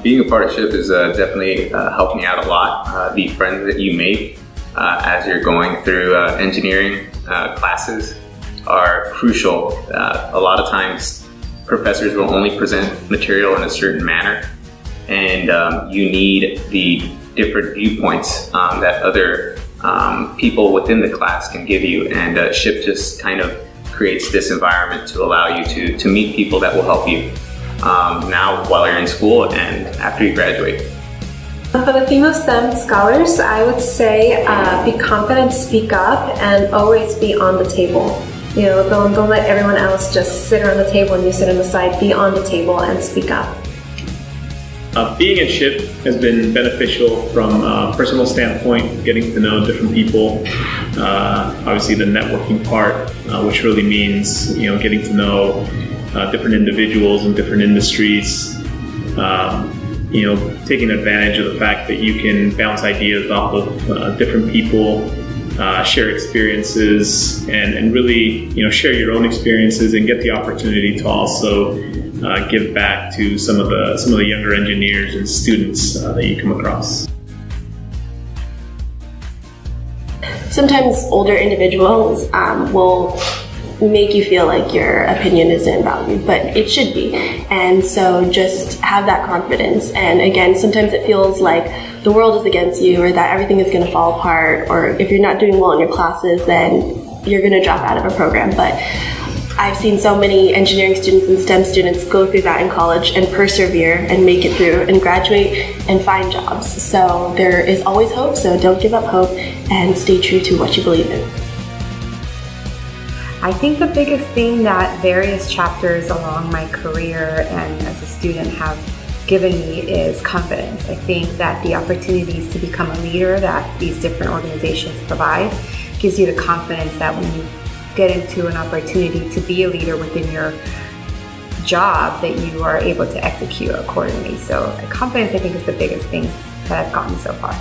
Being a part of SHPE has definitely helped me out a lot. The friends that you make as you're going through engineering classes are crucial. A lot of times professors will only present material in a certain manner, and you need the different viewpoints that other people within the class can give you, and SHPE just kind of creates this environment to allow you to meet people that will help you now while you're in school and after you graduate. For the female STEM scholars, I would say be confident, speak up, and always be on the table. You know, don't let everyone else just sit around the table and you sit on the side. Be on the table and speak up. Being at SHPE has been beneficial from a personal standpoint, getting to know different people. Obviously the networking part, which really means, you know, getting to know different individuals in different industries. You know, taking advantage of the fact that you can bounce ideas off of different people, share experiences, and really, you know, share your own experiences and get the opportunity to also give back to some of the younger engineers and students that you come across. Sometimes older individuals will make you feel like your opinion isn't valued, but it should be. And so just have that confidence. And again, sometimes it feels like the world is against you, or that everything is going to fall apart, or if you're not doing well in your classes, then you're going to drop out of a program. But I've seen so many engineering students and STEM students go through that in college and persevere and make it through and graduate and find jobs. So there is always hope, so don't give up hope and stay true to what you believe in. I think the biggest thing that various chapters along my career and as a student have given me is confidence. I think that the opportunities to become a leader that these different organizations provide gives you the confidence that when you get into an opportunity to be a leader within your job, that you are able to execute accordingly. So confidence, I think, is the biggest thing that I've gotten so far.